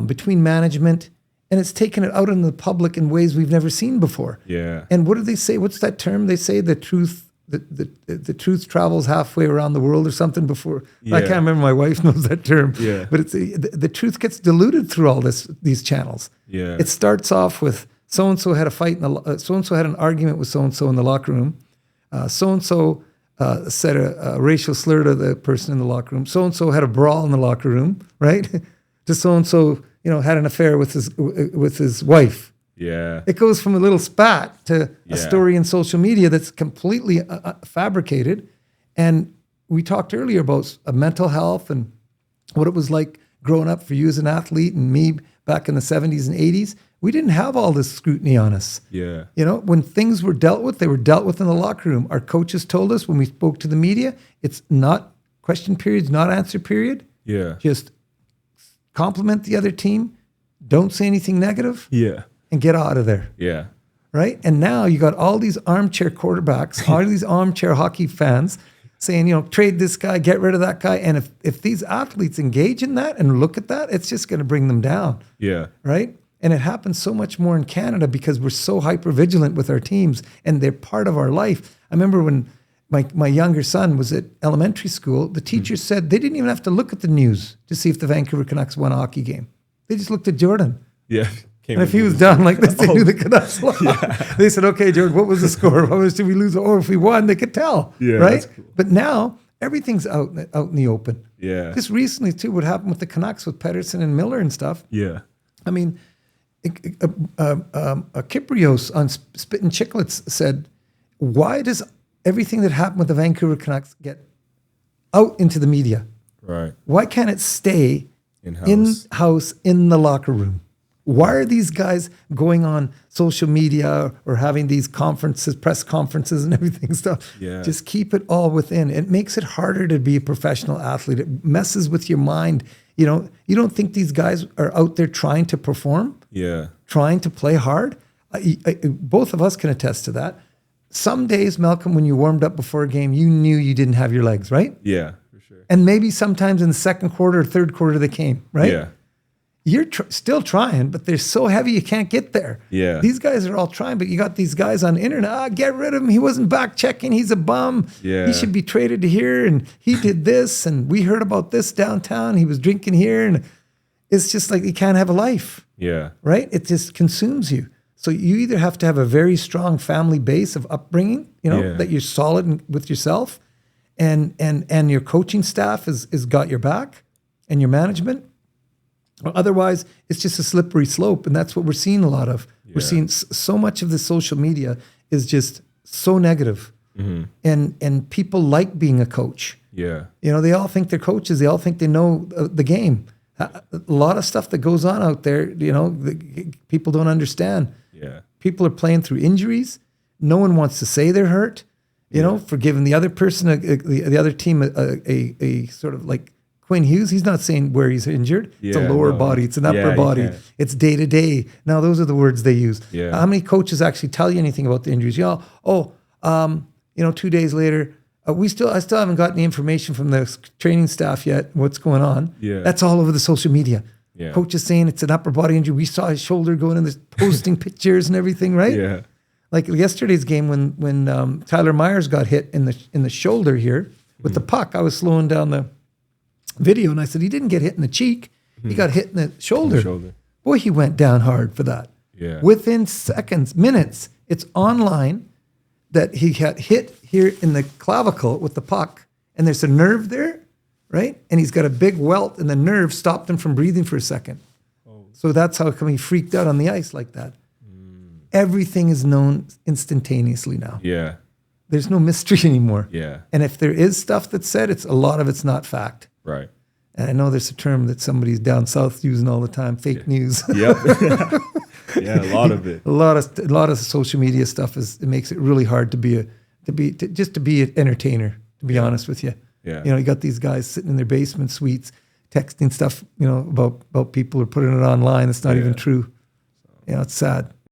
between management, and it's taken it out in the public in ways we've never seen before. Yeah. And what do they say? What's that term? They say the truth truth travels halfway around the world or something before. I can't remember. My wife knows that term. Yeah. But it's the truth gets diluted through all these channels. Yeah. It starts off with so-and-so had a fight, so-and-so had an argument with so-and-so in the locker room. So-and-so said a racial slur to the person in the locker room. So-and-so had a brawl in the locker room, right? To so-and-so, had an affair with his wife. Yeah. It goes from a little spat to Yeah. a story in social media that's completely fabricated. And we talked earlier about mental health and what it was like growing up for you as an athlete and me back in the 70s and 80s. We didn't have all this scrutiny on us. Yeah. When things were dealt with, they were dealt with in the locker room. Our coaches told us when we spoke to the media, it's not question periods, not answer period. Yeah. Just compliment the other team. Don't say anything negative. Yeah. And get out of there, Yeah. right? And now you got all these armchair quarterbacks, all these armchair hockey fans saying, trade this guy, get rid of that guy. And if these athletes engage in that and look at that, it's just going to bring them down, Yeah. right? And it happens so much more in Canada because we're so hyper vigilant with our teams and they're part of our life. I remember when my younger son was at elementary school, the teachers said they didn't even have to look at the news to see if the Vancouver Canucks won a hockey game. They just looked at Jordan. Yeah. And if he was down like this, they knew the Canucks lost. They said, okay, Jordan, what was the score? Did we lose? Or if we won, they could tell. Yeah, right? that's cool. But now everything's out in the open. Yeah. Just recently, too, what happened with the Canucks with Pedersen and Miller and stuff. Yeah. I mean, Kiprios on Spit and Chicklets said, why does everything that happened with the Vancouver Canucks get out into the media? Right. Why can't it stay In-house. in-house in the locker room? Why are these guys going on social media or having these conferences, press conferences and everything stuff? Yeah. Just keep it all within. It makes it harder to be a professional athlete. It messes with your mind. You don't think these guys are out there trying to perform, Yeah. trying to play hard? Both of us can attest to that. Some days, Malcolm, when you warmed up before a game, you knew you didn't have your legs, right? Yeah. For sure. And maybe sometimes in the second quarter or third quarter they came, right? Yeah. You're still trying, but they're so heavy you can't get there. Yeah. These guys are all trying, but you got these guys on the internet. Get rid of him. He wasn't back checking. He's a bum. Yeah. He should be traded to here. And he did this. And we heard about this downtown. He was drinking here. And it's just like you can't have a life, Yeah. right? It just consumes you. So you either have to have a very strong family base of upbringing, Yeah. that you're solid with yourself, and your coaching staff is got your back, and your management. Otherwise, it's just a slippery slope, and that's what we're seeing a lot of. We're seeing so much of the social media is just so negative, and people like being a coach. Yeah. They all think they're coaches. They all think they know the game. A lot of stuff that goes on out there, people don't understand. Yeah. People are playing through injuries. No one wants to say they're hurt. For giving the other person, the other team, a sort of like Quinn Hughes. He's not saying where he's injured. It's a Yeah, no. lower body. It's an upper Yeah, you body. can't. It's day to day. Now those are the words they use. Yeah. How many coaches actually tell you anything about the injuries? 2 days later, I still haven't gotten the information from the training staff yet. What's going on? Yeah. That's all over the social media. Yeah. Coach is saying it's an upper body injury. We saw his shoulder going in, this posting pictures and everything, right? Yeah. Like yesterday's game when Tyler Myers got hit in the shoulder here with the puck. I was slowing down the video and I said he didn't get hit in the cheek. He got hit in the shoulder. Boy, he went down hard for that. Yeah. Within seconds, minutes, it's online that he got hit here in the clavicle with the puck, and there's a nerve there, right? And he's got a big welt, and the nerve stopped him from breathing for a second. So that's how come he freaked out on the ice like that. Everything is known instantaneously now. Yeah. There's no mystery anymore. Yeah. And if there is stuff that's said, a lot of it's not fact. Right. And I know there's a term that somebody's down south using all the time, fake news. Yep. Yeah, a lot of it. A lot of social media stuff it makes it really hard to be an entertainer, to be honest with you. Yeah. You got these guys sitting in their basement suites texting stuff, about people or putting it online. It's not even true. It's sad.